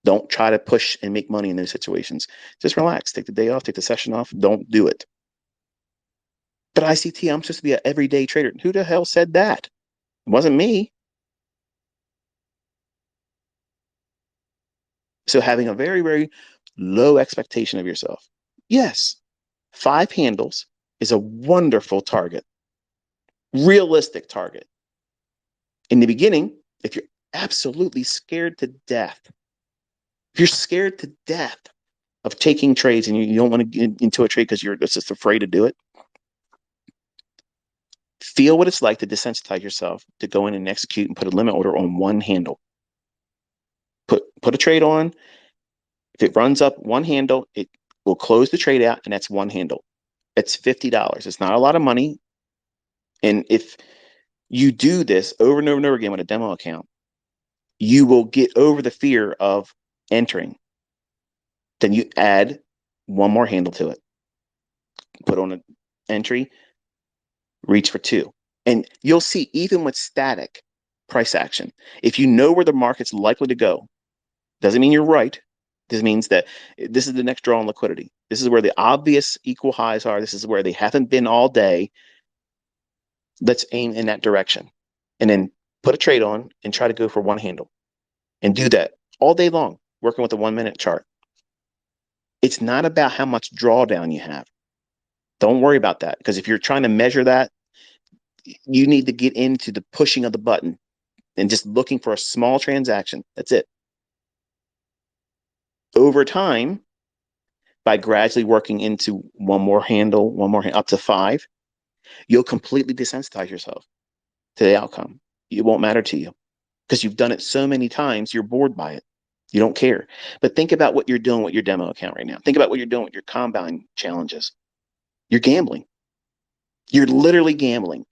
Don't try to push and make money in those situations. Just relax. Take the day off. Take the session off. Don't do it. But ICT, I'm supposed to be an everyday trader. Who the hell said that? It wasn't me. So having a very, very low expectation of yourself. Yes, 5 handles is a wonderful target, realistic target. In the beginning, if you're absolutely scared to death, if you're scared to death of taking trades and you don't want to get into a trade because you're just afraid to do it, feel what it's like to desensitize yourself to go in and execute and put a limit order on 1 handle. Put a trade on. If it runs up 1 handle, it will close the trade out, and that's 1 handle. It's $50. It's not a lot of money. And if you do this over and over and over again with a demo account, you will get over the fear of entering. Then you add one more handle to it. Put on an entry, reach for 2. And you'll see, even with static price action, if you know where the market's likely to go, doesn't mean you're right. This means that this is the next draw on liquidity. This is where the obvious equal highs are. This is where they haven't been all day. Let's aim in that direction. And then put a trade on and try to go for 1 handle. And do that all day long, working with a 1-minute chart. It's not about how much drawdown you have. Don't worry about that, because if you're trying to measure that, you need to get into the pushing of the button and just looking for a small transaction. That's it. Over time, by gradually working into one more handle, up to 5, you'll completely desensitize yourself to the outcome. It won't matter to you because you've done it so many times, you're bored by it. You don't care. But think about what you're doing with your demo account right now. Think about what you're doing with your combine challenges. You're gambling. You're literally gambling.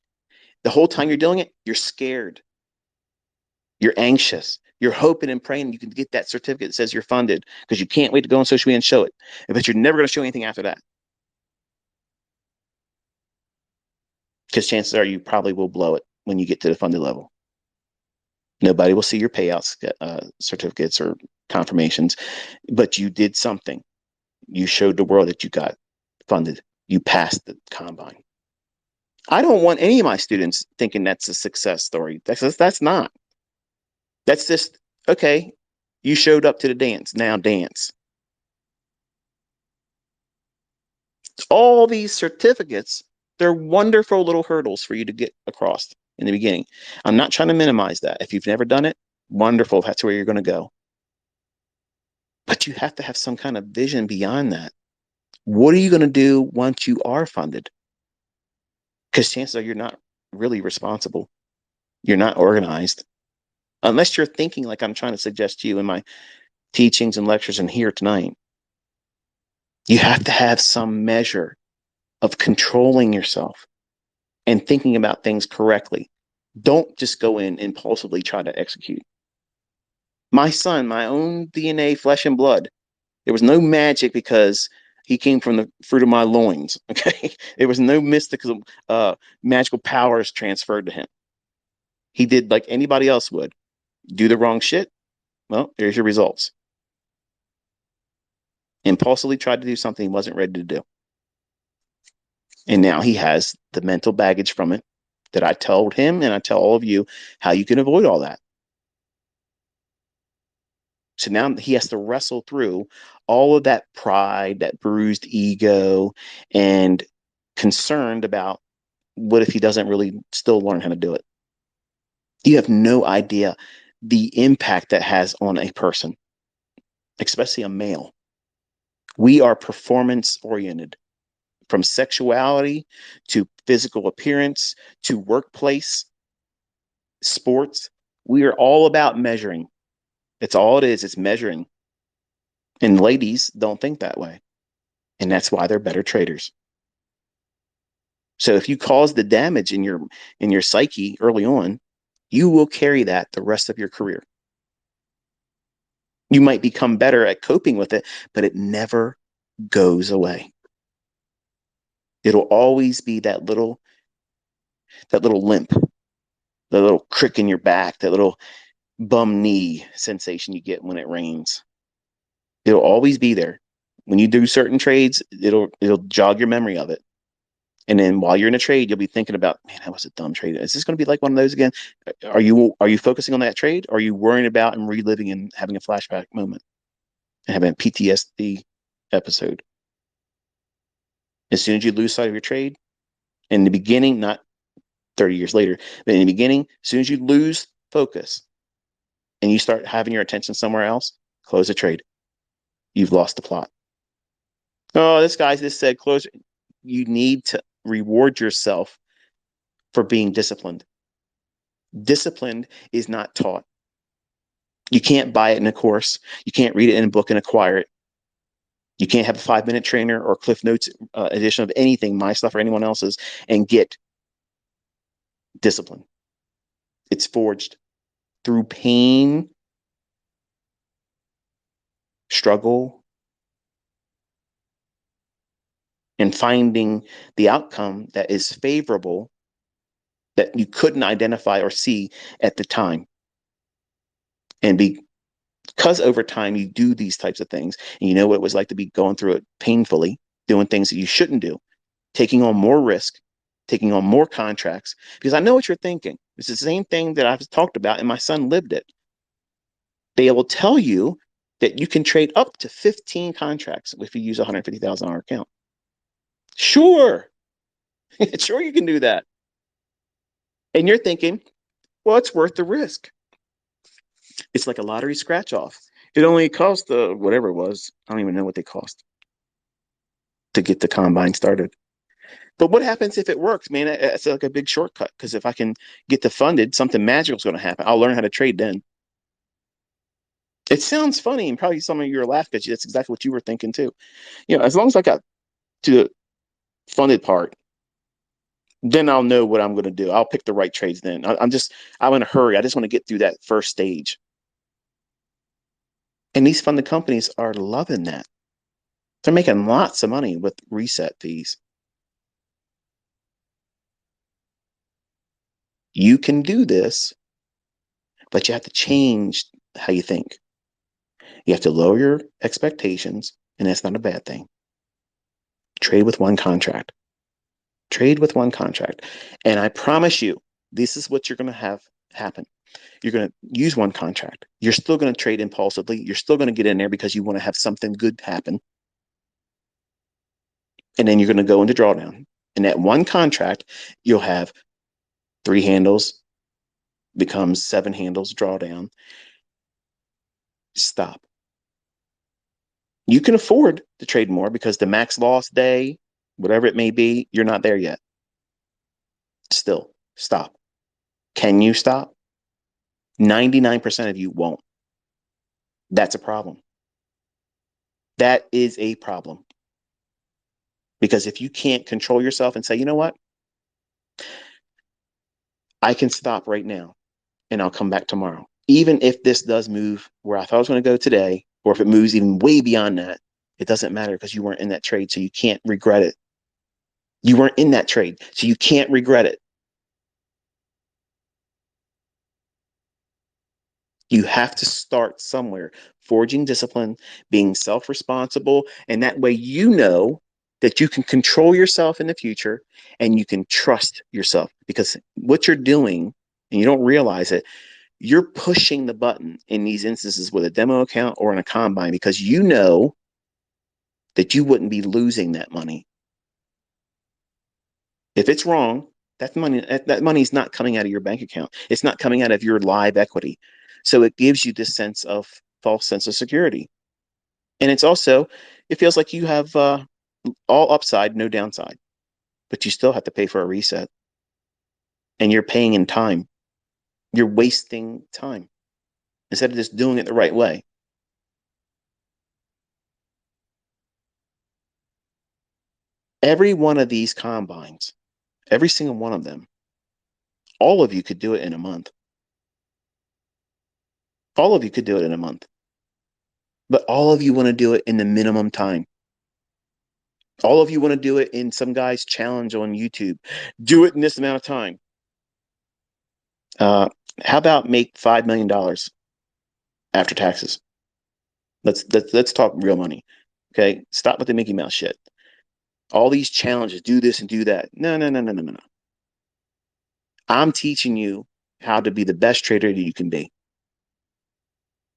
The whole time you're doing it, you're scared. You're anxious. You're hoping and praying you can get that certificate that says you're funded because you can't wait to go on social media and show it. But you're never going to show anything after that. Because chances are you probably will blow it when you get to the funded level. Nobody will see your payouts, certificates or confirmations, but you did something. You showed the world that you got funded. You passed the combine. I don't want any of my students thinking that's a success story. That's not. That's just, okay, you showed up to the dance. Now dance. All these certificates, they're wonderful little hurdles for you to get across in the beginning. I'm not trying to minimize that. If you've never done it, wonderful. That's where you're going to go. But you have to have some kind of vision beyond that. What are you going to do once you are funded? Because chances are you're not really responsible. You're not organized. Unless you're thinking like I'm trying to suggest to you in my teachings and lectures and here tonight. You have to have some measure of controlling yourself and thinking about things correctly. Don't just go in impulsively try to execute. My son, my own DNA, flesh and blood, there was no magic because he came from the fruit of my loins. Okay. There was no mystical, magical powers transferred to him. He did like anybody else would. Do the wrong shit. Well, there's your results. Impulsively tried to do something he wasn't ready to do. And now he has the mental baggage from it that I told him, and I tell all of you how you can avoid all that. So now he has to wrestle through all of that pride, that bruised ego, and concerned about what if he doesn't really still learn how to do it. You have no idea the impact that has on a person, especially a male. We are performance oriented, from sexuality to physical appearance to workplace, sports. We are all about measuring. It's all it is. It's measuring. And ladies don't think that way. And that's why they're better traders. So if you cause the damage in your psyche early on, you will carry that the rest of your career. You might become better at coping with it, but it never goes away. It'll always be that little limp, that little crick in your back, that little bum knee sensation you get when it rains. It'll always be there. When you do certain trades, it'll jog your memory of it. And then while you're in a trade, you'll be thinking about, man, that was a dumb trade. Is this going to be like one of those again? Are you focusing on that trade? Or are you worrying about and reliving and having a flashback moment and having a PTSD episode? As soon as you lose sight of your trade, in the beginning, not 30 years later, but in the beginning, as soon as you lose focus and you start having your attention somewhere else, close the trade. You've lost the plot. Oh, this guy just said close. You need to reward yourself for being disciplined. Disciplined is not taught. You can't buy it in a course. You can't read it in a book and acquire it. You can't have a 5-minute trainer or Cliff Notes edition of anything, my stuff or anyone else's, and get discipline. It's forged through pain, struggle, and finding the outcome that is favorable that you couldn't identify or see at the time. And because over time you do these types of things, and you know what it was like to be going through it painfully, doing things that you shouldn't do, taking on more risk, taking on more contracts, because I know what you're thinking. It's the same thing that I've talked about, and my son lived it. They will tell you that you can trade up to 15 contracts if you use a $150,000 account. Sure. Sure, you can do that. And you're thinking, well, it's worth the risk. It's like a lottery scratch off. It only cost whatever it was. I don't even know what they cost to get the combine started. But what happens if it works, man? It's like a big shortcut, because if I can get the funded, something magical is going to happen. I'll learn how to trade then. It sounds funny, and probably some of you are laughing at you. That's exactly what you were thinking too. As long as I got to the funded part, then I'll know what I'm going to do. I'll pick the right trades then. I'm in a hurry. I just want to get through that first stage. And these funded companies are loving that. They're making lots of money with reset fees. You can do this, but you have to change how you think. You have to lower your expectations, and that's not a bad thing. Trade with one contract. Trade with one contract. And I promise you, this is what you're going to have happen. You're going to use one contract. You're still going to trade impulsively. You're still going to get in there because you want to have something good happen. And then you're going to go into drawdown. And that one contract, you'll have 3 handles, becomes 7 handles, drawdown. Stop. You can afford to trade more because the max loss day, whatever it may be, you're not there yet. Still, stop. Can you stop? 99% of you won't. That's a problem. That is a problem. Because if you can't control yourself and say, you know what? I can stop right now and I'll come back tomorrow. Even if this does move where I thought I was going to go today, or if it moves even way beyond that, it doesn't matter because you weren't in that trade, so you can't regret it. You weren't in that trade, so you can't regret it. You have to start somewhere, forging discipline, being self-responsible, and that way you know that you can control yourself in the future and you can trust yourself, because what you're doing, and you don't realize it, you're pushing the button in these instances with a demo account or in a combine because you know that you wouldn't be losing that money. If it's wrong, that money is not coming out of your bank account. It's not coming out of your live equity. So it gives you this false sense of security. And it's also, it feels like you have all upside, no downside, but you still have to pay for a reset. And you're paying in time. You're wasting time instead of just doing it the right way. Every one of these combines, every single one of them, all of you could do it in a month. All of you could do it in a month. But all of you want to do it in the minimum time. All of you want to do it in some guy's challenge on YouTube. Do it in this amount of time. How about make $5 million after taxes? Let's talk real money. Okay, stop with the Mickey Mouse shit. All these challenges, do this and do that. No, no, no, no, no, no. I'm teaching you how to be the best trader that you can be.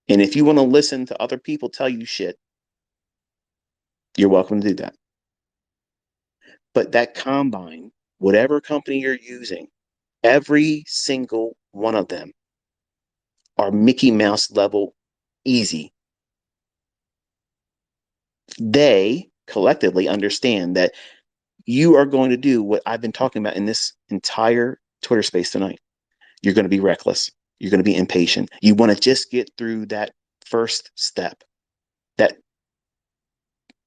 And if you want to listen to other people tell you shit, you're welcome to do that. But that combine, whatever company you're using, every single one of them are Mickey Mouse level easy. They collectively understand that you are going to do what I've been talking about in this entire Twitter space tonight. You're going to be reckless. You're going to be impatient. You want to just get through that first step, that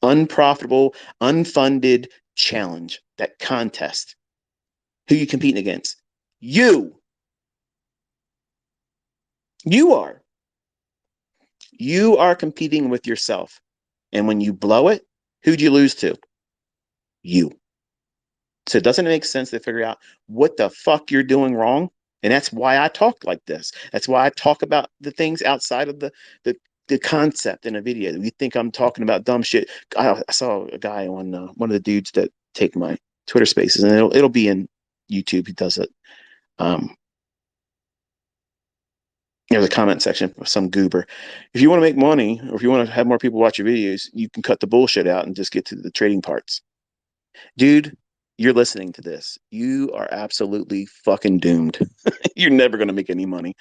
unprofitable, unfunded challenge, that contest. Who you competing against? You. You are. You are competing with yourself. And when you blow it, who'd you lose to? You. So it doesn't make sense to figure out what the fuck you're doing wrong. And that's why I talk like this. That's why I talk about the things outside of the concept in a video. You think I'm talking about dumb shit. I saw a guy on one of the dudes that take my Twitter spaces, and it'll be in YouTube. He does it. Um, There's a comment section of some goober. If you want to make money, or if you want to have more people watch your videos, you can cut the bullshit out and just get to the trading parts. Dude, you're listening to this. You are absolutely fucking doomed. You're never going to make any money.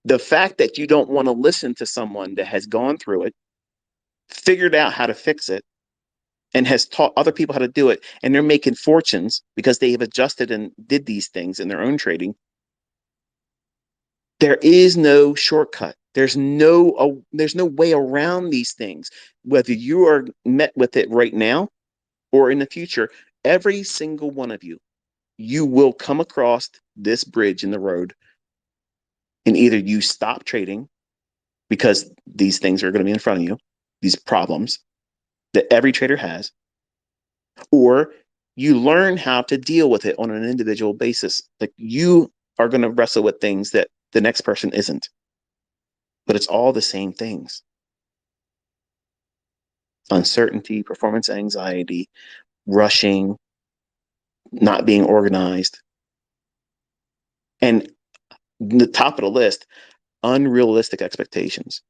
The fact that you don't want to listen to someone that has gone through it, figured out how to fix it, and has taught other people how to do it, and they're making fortunes because they have adjusted and did these things in their own trading. There is no shortcut. There's no way around these things. Whether you are met with it right now or in the future, every single one of you will come across this bridge in the road, and either you stop trading because these things are going to be in front of you, these problems that every trader has, or you learn how to deal with it on an individual basis. Like, you are going to wrestle with things that the next person isn't, but it's all the same things: uncertainty, performance anxiety, rushing, not being organized. And the top of the list, unrealistic expectations.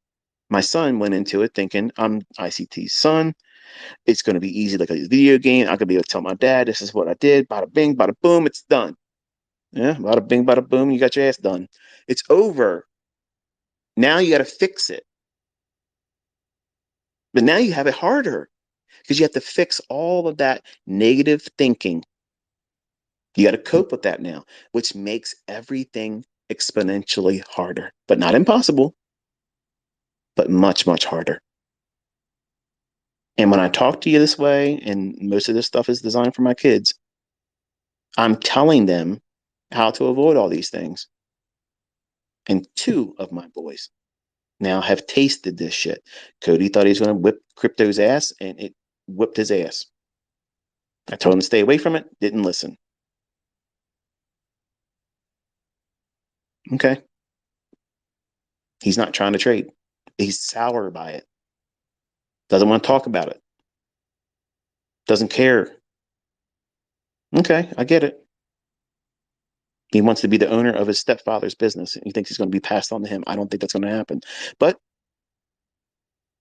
My son went into it thinking, I'm ICT's son. It's going to be easy, like a video game. I'm going to be able to tell my dad, this is what I did. Bada bing, bada boom, it's done. Yeah, bada bing, bada boom, you got your ass done. It's over. Now you got to fix it. But now you have it harder because you have to fix all of that negative thinking. You got to cope with that now, which makes everything exponentially harder, but not impossible, but much, much harder. And when I talk to you this way, and most of this stuff is designed for my kids, I'm telling them how to avoid all these things. And two of my boys now have tasted this shit. Cody thought he was going to whip crypto's ass, and it whipped his ass. I told him to stay away from it, didn't listen. Okay. He's not trying to trade. He's sour by it. Doesn't want to talk about it. Doesn't care. Okay, I get it. He wants to be the owner of his stepfather's business. He thinks he's going to be passed on to him. I don't think that's going to happen. But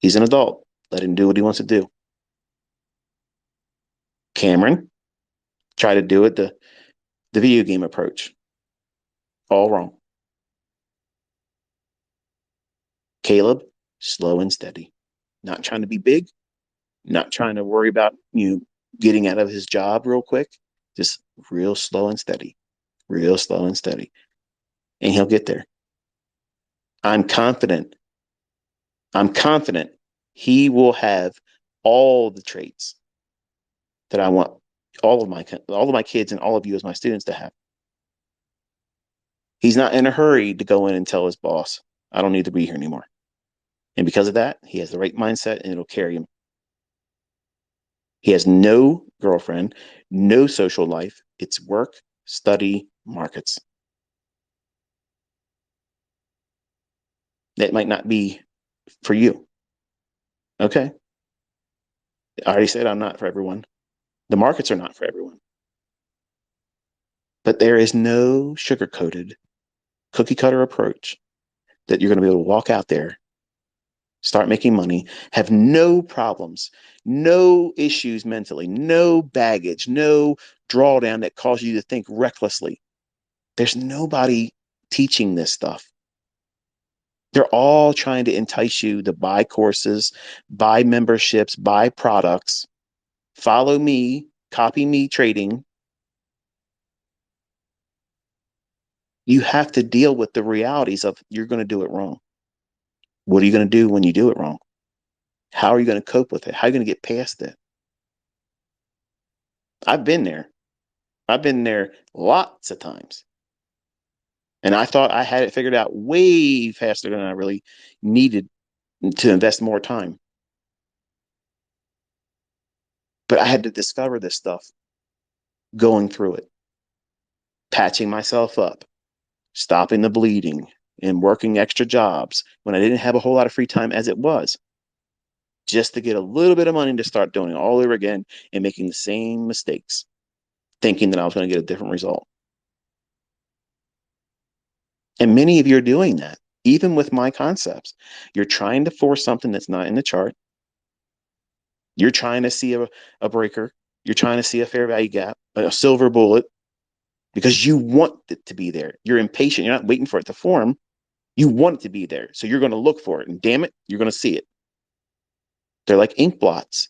he's an adult. Let him do what he wants to do. Cameron tried to do it the video game approach. All wrong. Caleb, slow and steady. Not trying to be big. Not trying to worry about getting out of his job real quick. Just real slow and steady. Real slow and steady. And he'll get there. I'm confident. I'm confident he will have all the traits that I want all of my kids and all of you as my students to have. He's not in a hurry to go in and tell his boss, I don't need to be here anymore. And because of that, he has the right mindset, and it'll carry him. He has no girlfriend, no social life. It's work, study, markets. That might not be for you. Okay. I already said I'm not for everyone. The markets are not for everyone. But there is no sugar-coated cookie cutter approach that you're going to be able to walk out there, start making money, have no problems, no issues mentally, no baggage, no drawdown that causes you to think recklessly. There's nobody teaching this stuff. They're all trying to entice you to buy courses, buy memberships, buy products, follow me, copy me trading. You have to deal with the realities of you're going to do it wrong. What are you going to do when you do it wrong? How are you going to cope with it? How are you going to get past it? I've been there. I've been there lots of times. And I thought I had it figured out way faster than I really needed to invest more time. But I had to discover this stuff going through it, patching myself up, stopping the bleeding, and working extra jobs when I didn't have a whole lot of free time as it was, just to get a little bit of money to start doing it all over again and making the same mistakes, thinking that I was going to get a different result. And many of you are doing that, even with my concepts. You're trying to force something that's not in the chart. You're trying to see a breaker. You're trying to see a fair value gap, a silver bullet, because you want it to be there. You're impatient. You're not waiting for it to form. You want it to be there. So you're going to look for it. And damn it, you're going to see it. They're like ink blots.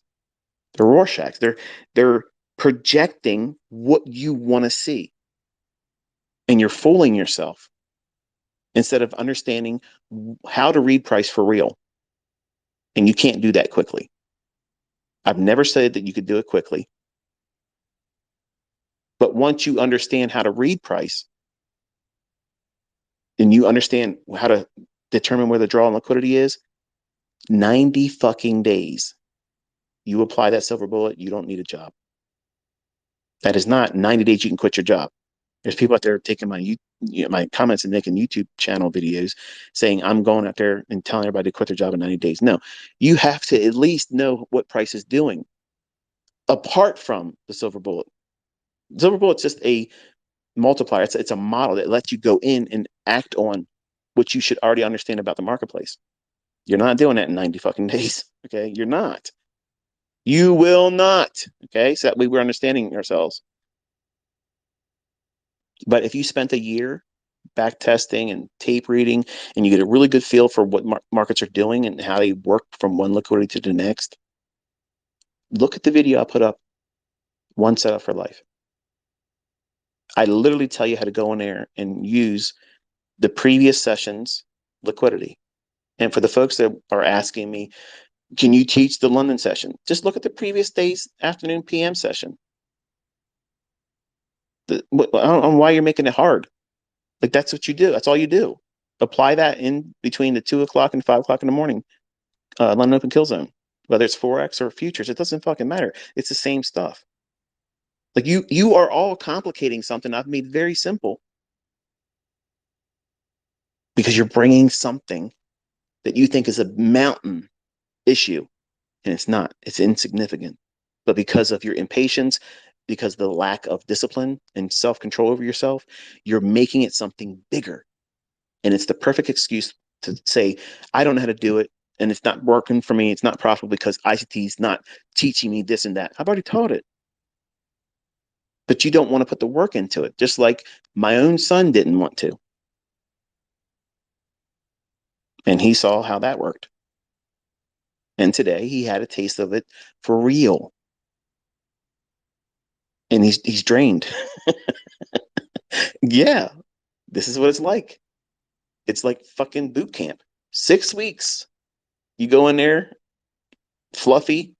They're Rorschachs. They're projecting what you want to see. And you're fooling yourself instead of understanding how to read price for real. And you can't do that quickly. I've never said that you could do it quickly. But once you understand how to read price and you understand how to determine where the draw and liquidity is, 90 fucking days, you apply that silver bullet, you don't need a job. That is not 90 days you can quit your job. There's people out there taking my comments and making YouTube channel videos saying I'm going out there and telling everybody to quit their job in 90 days. No, you have to at least know what price is doing apart from the silver bullet. Silver bullet's just a multiplier. It's a model that lets you go in and act on what you should already understand about the marketplace. You're not doing that in 90 fucking days. Okay. You're not. You will not. Okay. So that way we're understanding ourselves. But if you spent a year back testing and tape reading and you get a really good feel for what markets are doing and how they work from one liquidity to the next, look at the video I put up, One Setup for Life. I literally tell you how to go in there and use the previous session's liquidity. And for the folks that are asking me, can you teach the London session? Just look at the previous day's afternoon PM session. I don't know why you're making it hard. Like that's what you do. That's all you do. Apply that in between the 2 o'clock and 5 o'clock in the morning, London Open Kill Zone. Whether it's Forex or futures, it doesn't fucking matter. It's the same stuff. Like you are all complicating something I've made very simple because you're bringing something that you think is a mountain issue, and it's not. It's insignificant. But because of your impatience, because of the lack of discipline and self-control over yourself, you're making it something bigger. And it's the perfect excuse to say, I don't know how to do it. And it's not working for me. It's not profitable because ICT is not teaching me this and that. I've already taught it. But you don't want to put the work into it, just like my own son didn't want to. And he saw how that worked. And today he had a taste of it for real. And he's drained. Yeah, this is what it's like. It's like fucking boot camp. 6 weeks. You go in there, fluffy,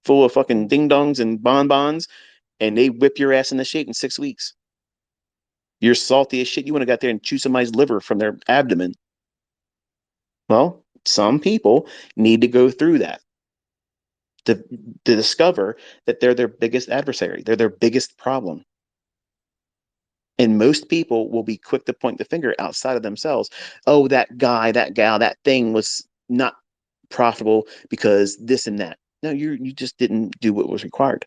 full of fucking ding dongs and bonbons, and they whip your ass into shape in 6 weeks. You're salty as shit. You want to go out there and chew somebody's liver from their abdomen. Well, some people need to go through that to, to discover that they're their biggest adversary. They're their biggest problem. And most people will be quick to point the finger outside of themselves. Oh, that guy, that gal, that thing was not profitable because this and that. No, you just didn't do what was required.